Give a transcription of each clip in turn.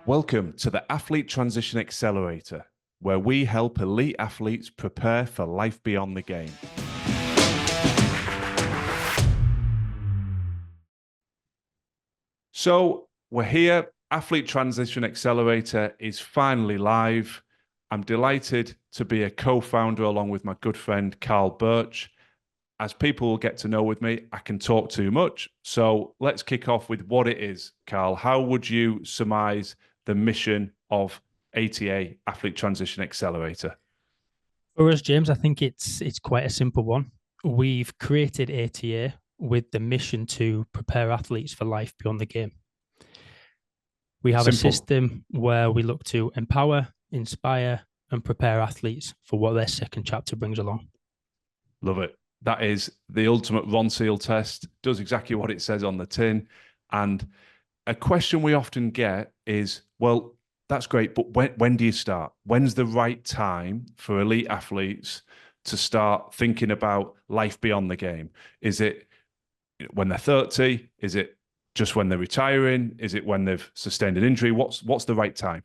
Welcome to the Athlete Transition Accelerator, where we help elite athletes prepare for life beyond the game. So we're here. Athlete Transition Accelerator is finally live. I'm delighted to be a co-founder along with my good friend, Carl Birch. As people will get to know with me, I can talk too much. So let's kick off with what it is. Carl, how would you surmise the mission of A.T.A, Athlete Transition Accelerator? For us, James, I think it's quite a simple one. We've created A.T.A with the mission to prepare athletes for life beyond the game. We have a system where we look to empower, inspire, and prepare athletes for what their second chapter brings along. Love it. That is the ultimate Ron Seal test. Does exactly what it says on the tin. And a question we often get is, well, that's great, but when do you start? When's the right time for elite athletes to start thinking about life beyond the game? Is it when they're 30? Is it just when they're retiring? Is it when they've sustained an injury? What's the right time?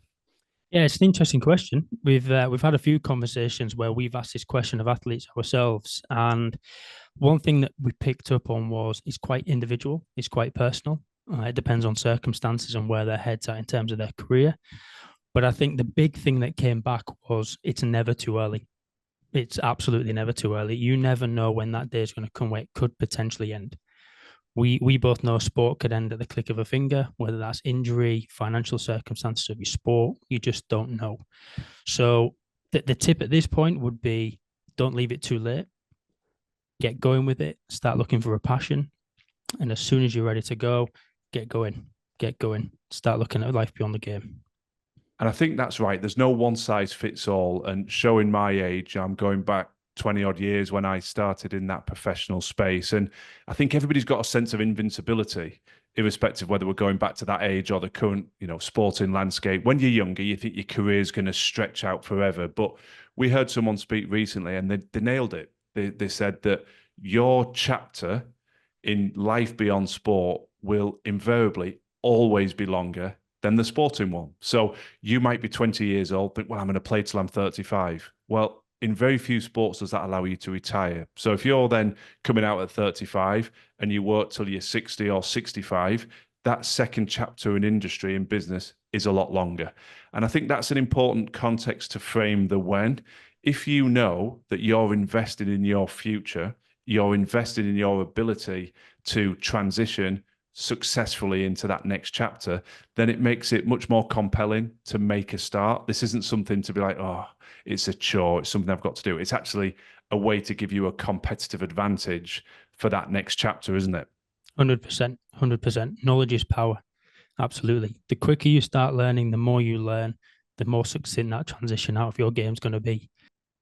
Yeah, it's an interesting question. We've had a few conversations where we've asked this question of athletes ourselves, and one thing that we picked up on was it's quite individual, it's quite personal. It depends on circumstances and where their heads are in terms of their career. But I think the big thing that came back was it's never too early. It's absolutely never too early. You never know when that day is going to come where it could potentially end. We both know sport could end at the click of a finger, whether that's injury, financial circumstances of your sport, you just don't know. So the tip at this point would be don't leave it too late. Get going with it, start looking for a passion. And as soon as you're ready to go, get going, start looking at life beyond the game. And I think that's right. There's no one size fits all. And showing my age, I'm going back 20 odd years when I started in that professional space. And I think everybody's got a sense of invincibility, irrespective of whether we're going back to that age or the current, sporting landscape. When you're younger, you think your career is going to stretch out forever. But we heard someone speak recently and they nailed it. They said that your chapter in life beyond sport will invariably always be longer than the sporting one. So you might be 20 years old, think, well, I'm going to play till I'm 35. Well, in very few sports does that allow you to retire. So if you're then coming out at 35 and you work till you're 60 or 65, that second chapter in industry and business is a lot longer. And I think that's an important context to frame the when. If you know that you're invested in your future, you're invested in your ability to transition successfully into that next chapter, then it makes it much more compelling to make a start. This isn't something to be like, oh, it's a chore, it's something I've got to do. It's actually a way to give you a competitive advantage for that next chapter, isn't it? 100%, 100%. Knowledge is power. Absolutely. The quicker you start learning, the more you learn, the more succinct that transition out of your game is going to be.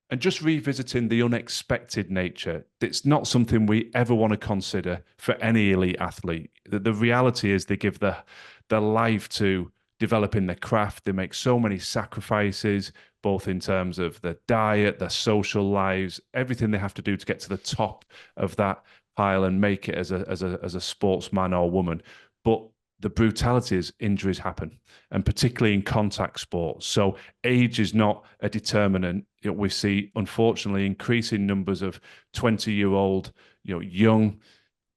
And just revisiting the unexpected nature, it's not something we ever want to consider for any elite athlete. The reality is they give their life to developing their craft. They make so many sacrifices, both in terms of their diet, their social lives, everything they have to do to get to the top of that pile and make it as a sportsman or woman. But the brutality is injuries happen, and particularly in contact sports. So age is not a determinant. We see, unfortunately, increasing numbers of 20-year-old, young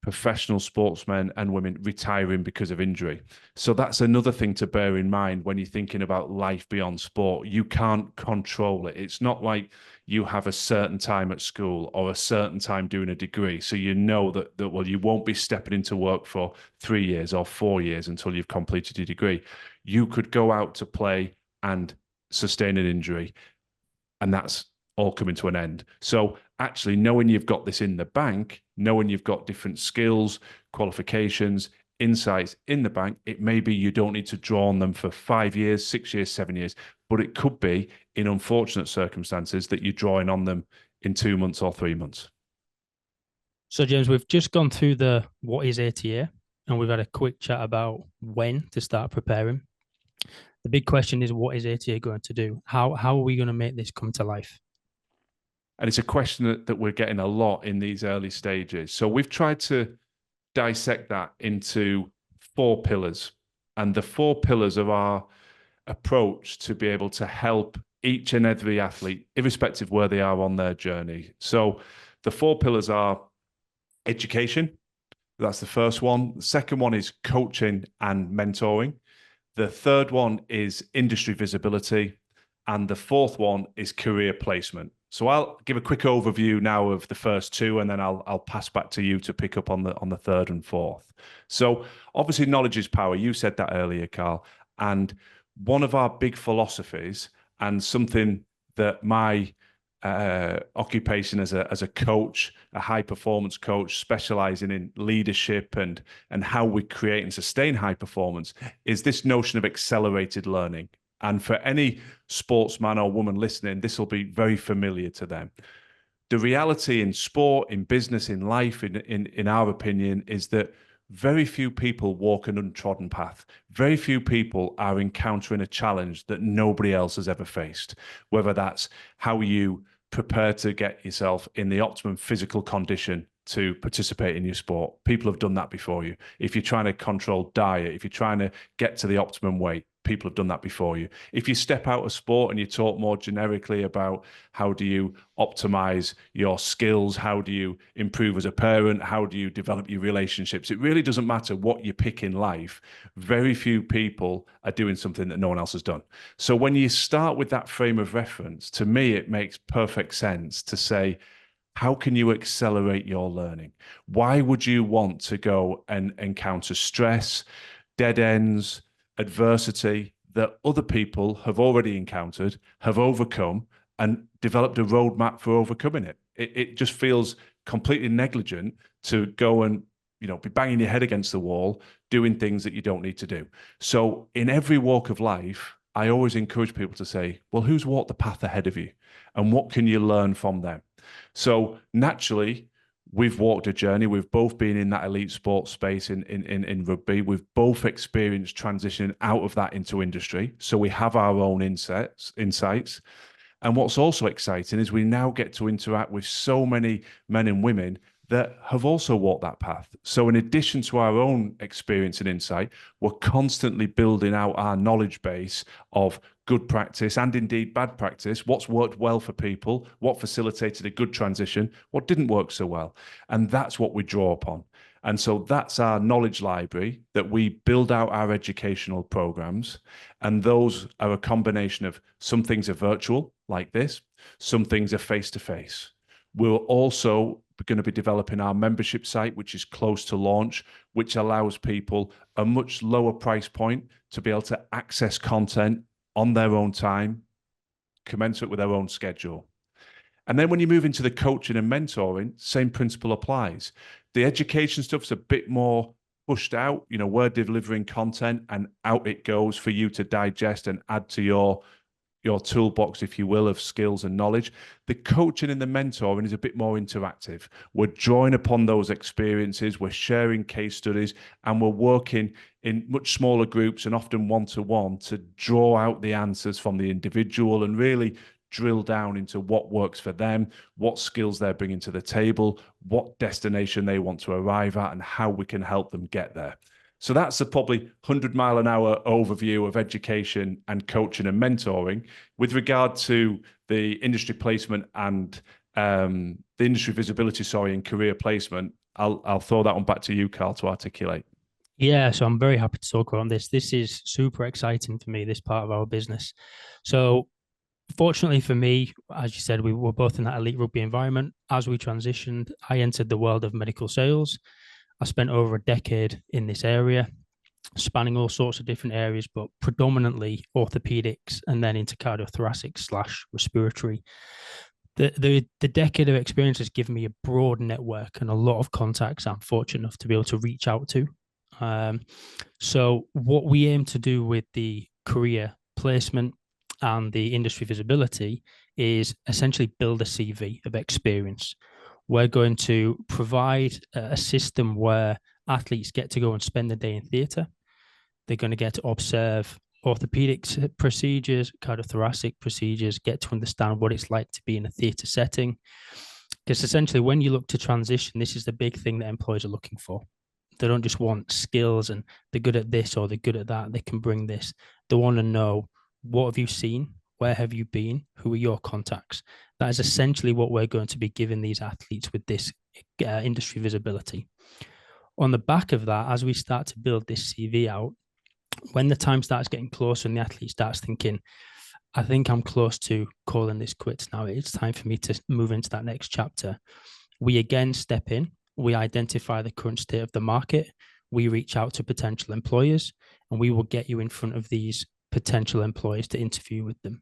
professional sportsmen and women retiring because of injury. So that's another thing to bear in mind when you're thinking about life beyond sport. You can't control it. It's not like you have a certain time at school or a certain time doing a degree. So you know that well, you won't be stepping into work for 3 years or 4 years until you've completed your degree. You could go out to play and sustain an injury, and that's all coming to an end. So actually knowing you've got this in the bank, knowing you've got different skills, qualifications, insights in the bank, it may be you don't need to draw on them for 5 years, 6 years, 7 years, but it could be in unfortunate circumstances that you're drawing on them in 2 months or 3 months. So James, we've just gone through the what is A.T.A, and we've had a quick chat about when to start preparing. The big question is, what is A.T.A going to do? How are we going to make this come to life? And it's a question that we're getting a lot in these early stages. So we've tried to dissect that into 4 pillars. And the 4 pillars of our approach to be able to help each and every athlete, irrespective where they are on their journey. So the 4 pillars are education. That's the first one. The second one is coaching and mentoring. The third one is industry visibility. And the fourth one is career placement. So I'll give a quick overview now of the first 2, and then I'll pass back to you to pick up on the third and fourth. So obviously knowledge is power. You said that earlier, Carl. And one of our big philosophies, and something that my occupation as a coach, a high performance coach, specializing in leadership and how we create and sustain high performance, is this notion of accelerated learning. And for any sportsman or woman listening, this will be very familiar to them. The reality in sport, in business, in life, in our opinion, is that very few people walk an untrodden path. Very few people are encountering a challenge that nobody else has ever faced, whether that's how you prepare to get yourself in the optimum physical condition to participate in your sport. People have done that before you. If you're trying to control diet, if you're trying to get to the optimum weight, people have done that before you. If you step out of sport and you talk more generically about how do you optimize your skills, how do you improve as a parent, how do you develop your relationships, it really doesn't matter what you pick in life. Very few people are doing something that no one else has done. So when you start with that frame of reference, to me, it makes perfect sense to say, how can you accelerate your learning? Why would you want to go and encounter stress, dead ends, adversity that other people have already encountered, have overcome, and developed a roadmap for overcoming it? It just feels completely negligent to go and be banging your head against the wall, doing things that you don't need to do. So in every walk of life, I always encourage people to say, well, who's walked the path ahead of you? And what can you learn from them? So naturally, we've walked a journey. We've both been in that elite sports space in rugby. We've both experienced transitioning out of that into industry. So we have our own insights. And what's also exciting is we now get to interact with so many men and women that have also walked that path. So in addition to our own experience and insight, we're constantly building out our knowledge base of good practice and indeed bad practice, what's worked well for people, what facilitated a good transition, what didn't work so well. And that's what we draw upon. And so that's our knowledge library that we build out our educational programs. And those are a combination of some things are virtual, like this, some things are face-to-face. We're also going to be developing our membership site, which is close to launch, which allows people a much lower price point to be able to access content on their own time, commensurate with their own schedule. And then when you move into the coaching and mentoring, same principle applies. The education stuff's a bit more pushed out. We're delivering content and out it goes for you to digest and add to your toolbox, if you will, of skills and knowledge. The coaching and the mentoring is a bit more interactive. We're drawing upon those experiences, we're sharing case studies, and we're working in much smaller groups and often one-to-one to draw out the answers from the individual and really drill down into what works for them, what skills they're bringing to the table, what destination they want to arrive at, and how we can help them get there. So that's a probably 100-mile-an-hour overview of education and coaching and mentoring. With regard to the industry placement and the industry visibility, and career placement, I'll throw that one back to you, Carl, to articulate. Yeah, so I'm very happy to talk about this. This is super exciting for me, this part of our business. So fortunately for me, as you said, we were both in that elite rugby environment. As we transitioned, I entered the world of medical sales. I spent over a decade in this area, spanning all sorts of different areas, but predominantly orthopedics and then into cardiothoracic/respiratory. The decade of experience has given me a broad network and a lot of contacts I'm fortunate enough to be able to reach out to. So what we aim to do with the career placement and the industry visibility is essentially build a CV of experience. We're going to provide a system where athletes get to go and spend the day in theatre. They're going to get to observe orthopedic procedures, cardiothoracic procedures, get to understand what it's like to be in a theatre setting. Because essentially, when you look to transition, this is the big thing that employers are looking for. They don't just want skills and they're good at this or they're good at that. They can bring this. They want to know What have you seen? Where have you been? Who are your contacts? That is essentially what we're going to be giving these athletes with this industry visibility. On the back of that, as we start to build this CV out, when the time starts getting closer and the athlete starts thinking, I think I'm close to calling this quits now, it's time for me to move into that next chapter. We again step in, we identify the current state of the market, we reach out to potential employers, and we will get you in front of these potential employers to interview with them.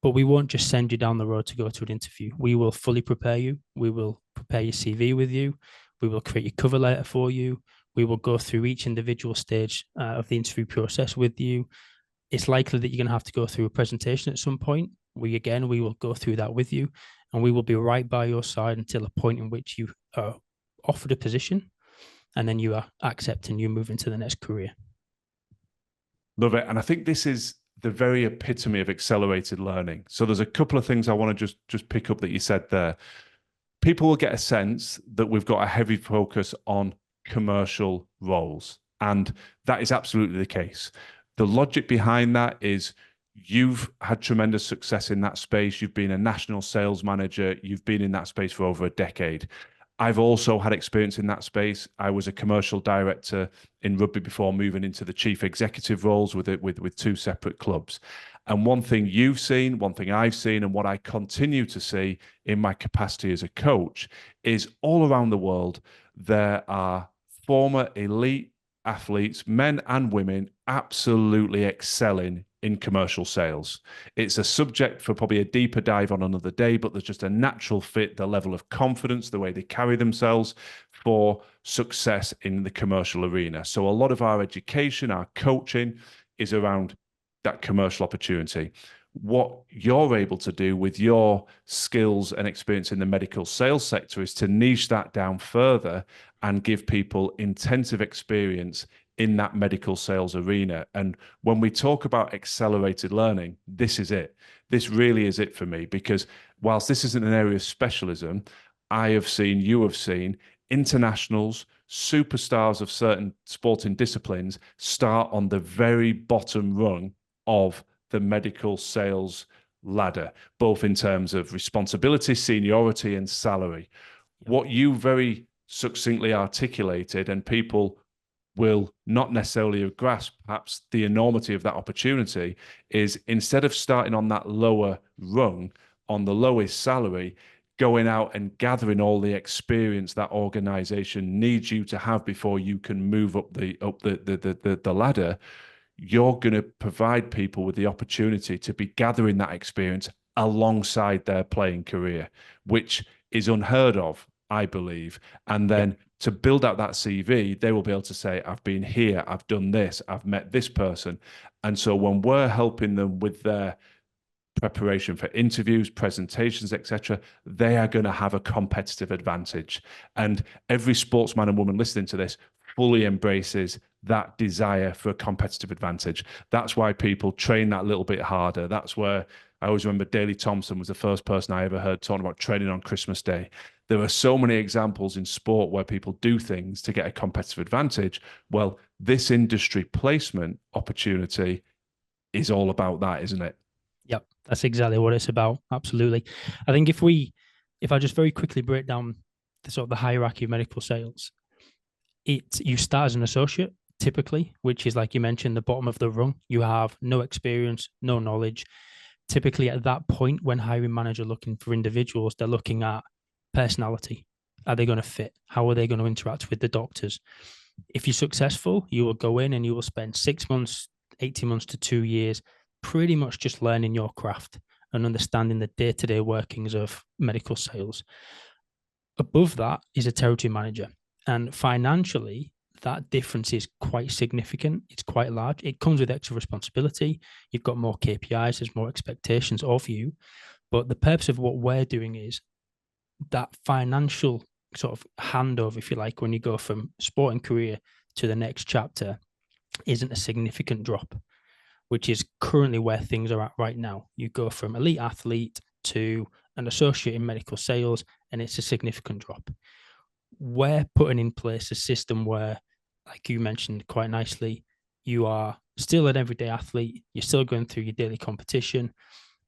But we won't just send you down the road to go to an interview. We will fully prepare you. We will prepare your CV with you. We will create your cover letter for you. We will go through each individual stage of the interview process with you. It's likely that you're going to have to go through a presentation at some point. We will go through that with you, and we will be right by your side until a point in which you are offered a position, and then you are accepting, you move into the next career. Love it. And I think this is the very epitome of accelerated learning. So there's a couple of things I want to just pick up that you said there. People will get a sense that we've got a heavy focus on commercial roles, and that is absolutely the case. The logic behind that is you've had tremendous success in that space. You've been a national sales manager. You've been in that space for over a decade. I've also had experience in that space. I was a commercial director in rugby before moving into the chief executive roles with two separate clubs. And one thing you've seen, one thing I've seen, and what I continue to see in my capacity as a coach is all around the world, there are former elite athletes, men and women, absolutely excelling in commercial sales. It's a subject for probably a deeper dive on another day, but there's just a natural fit, the level of confidence, the way they carry themselves for success in the commercial arena. So a lot of our education, our coaching is around that commercial opportunity. What you're able to do with your skills and experience in the medical sales sector is to niche that down further and give people intensive experience in that medical sales arena. And when we talk about accelerated learning, this is it. This really is it for me, because whilst this isn't an area of specialism, I have seen, you have seen internationals, superstars of certain sporting disciplines start on the very bottom rung of the medical sales ladder, both in terms of responsibility, seniority, and salary. What you very succinctly articulated, and people will not necessarily grasp perhaps the enormity of that opportunity, is instead of starting on that lower rung, on the lowest salary, going out and gathering all the experience that organization needs you to have before you can move up the ladder, you're going to provide people with the opportunity to be gathering that experience alongside their playing career, which is unheard of, I believe. And then to build out that CV, they will be able to say, I've been here, I've done this, I've met this person. And so when we're helping them with their preparation for interviews, presentations, etc., they are going to have a competitive advantage. And every sportsman and woman listening to this fully embraces that desire for a competitive advantage. That's why people train that little bit harder. That's where I always remember Daley Thompson was the first person I ever heard talking about training on Christmas Day. There are so many examples in sport where people do things to get a competitive advantage. Well, this industry placement opportunity is all about that, isn't it? Yep, that's exactly what it's about. Absolutely. I think if I just very quickly break down the sort of the hierarchy of medical sales, you start as an associate typically, which is, like you mentioned, the bottom of the rung. You have no experience, no knowledge. Typically at that point, when hiring manager looking for individuals, they're looking at personality. Are they going to fit? How are they going to interact with the doctors? If you're successful, you will go in and you will spend 6 months, 18 months to 2 years, pretty much just learning your craft and understanding the day-to-day workings of medical sales. Above that is a territory manager. And financially, that difference is quite significant. It's quite large. It comes with extra responsibility. You've got more KPIs, there's more expectations of you. But the purpose of what we're doing is that financial sort of handover, if you like, when you go from sporting career to the next chapter, isn't a significant drop, which is currently where things are at right now. You go from elite athlete to an associate in medical sales, and it's a significant drop. We're putting in place a system where, like you mentioned quite nicely, you are still an everyday athlete. You're still going through your daily competition,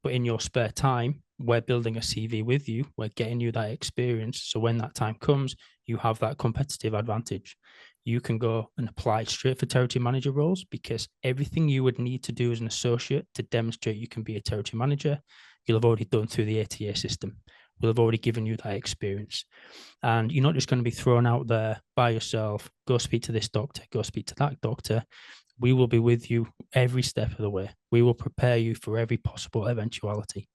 but in your spare time, we're building a CV with you. We're getting you that experience. So when that time comes, you have that competitive advantage. You can go and apply straight for territory manager roles, because everything you would need to do as an associate to demonstrate you can be a territory manager, you'll have already done through the A.T.A system. We'll have already given you that experience. And you're not just going to be thrown out there by yourself, go speak to this doctor, go speak to that doctor. We will be with you every step of the way. We will prepare you for every possible eventuality.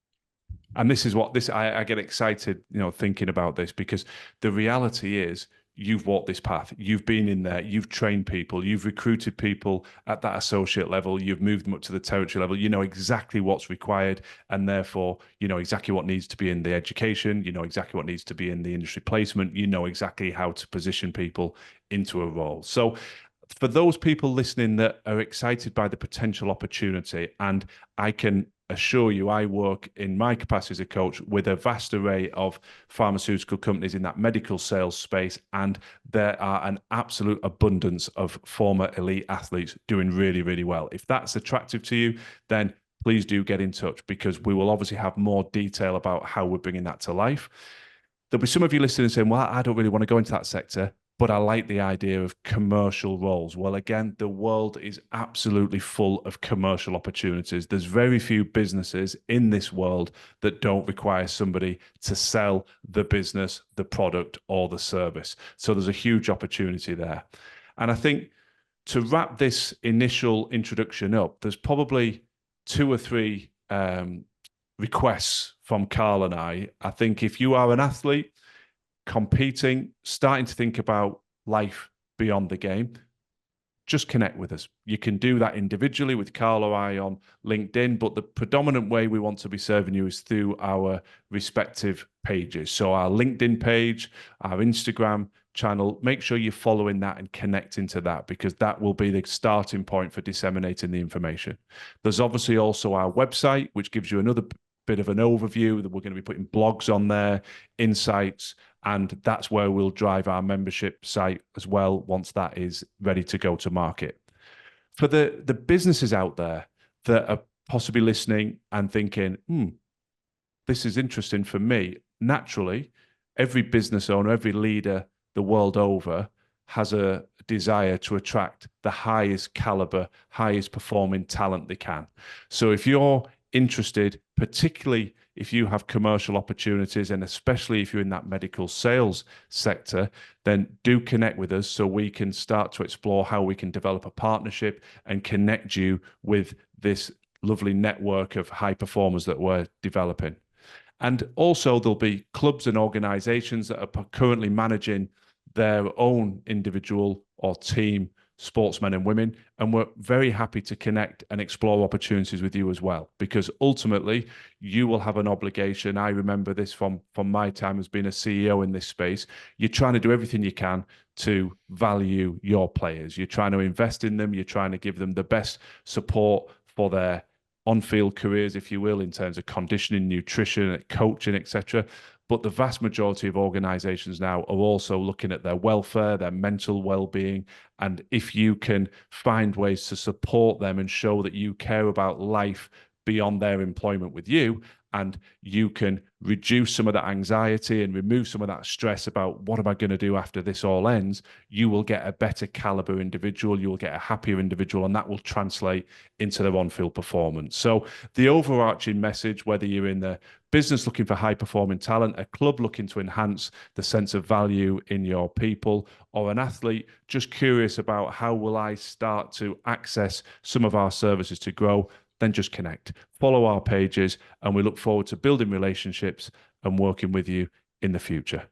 And this is what this I get excited, thinking about this, because the reality is you've walked this path. You've been in there, you've trained people, you've recruited people at that associate level, you've moved them up to the territory level. You know exactly what's required, and therefore you know exactly what needs to be in the education, you know exactly what needs to be in the industry placement, you know exactly how to position people into a role. So for those people listening that are excited by the potential opportunity, and I can assure you, I work in my capacity as a coach with a vast array of pharmaceutical companies in that medical sales space, and there are an absolute abundance of former elite athletes doing really, really well. If that's attractive to you, then please do get in touch, because we will obviously have more detail about how we're bringing that to life. There'll be some of you listening saying, well, I don't really want to go into that sector, but I like the idea of commercial roles. Well, again, the world is absolutely full of commercial opportunities. There's very few businesses in this world that don't require somebody to sell the business, the product, or the service. So there's a huge opportunity there. And I think to wrap this initial introduction up, there's probably two or three requests from Carl and I. I think if you are an athlete competing, starting to think about life beyond the game, just connect with us. You can do that individually with Carl or I on LinkedIn, but the predominant way we want to be serving you is through our respective pages. So our LinkedIn page, our Instagram channel, make sure you're following that and connecting to that, because that will be the starting point for disseminating the information. There's obviously also our website, which gives you another bit of an overview. That we're going to be putting blogs on there, insights, and that's where we'll drive our membership site as well once that is ready to go to market. For the businesses out there that are possibly listening and thinking, this is interesting for me, naturally, every business owner, every leader the world over has a desire to attract the highest caliber, highest performing talent they can. So if you're interested, particularly if you have commercial opportunities, and especially if you're in that medical sales sector, then do connect with us so we can start to explore how we can develop a partnership and connect you with this lovely network of high performers that we're developing. And also there'll be clubs and organizations that are currently managing their own individual or team sportsmen and women, and we're very happy to connect and explore opportunities with you as well, because ultimately you will have an obligation. I remember this from my time as being a CEO in this space. You're trying to do everything you can to value your players. You're trying to invest in them. You're trying to give them the best support for their on-field careers, if you will, in terms of conditioning, nutrition, coaching, etc. But the vast majority of organizations now are also looking at their welfare, their mental well-being. And if you can find ways to support them and show that you care about life beyond their employment with you, and you can reduce some of that anxiety and remove some of that stress about what am I going to do after this all ends, you will get a better caliber individual, you will get a happier individual, and that will translate into their on-field performance. So the overarching message, whether you're in the business looking for high performing talent, a club looking to enhance the sense of value in your people, or an athlete just curious about how will I start to access some of our services to grow, then just connect, follow our pages, and we look forward to building relationships and working with you in the future.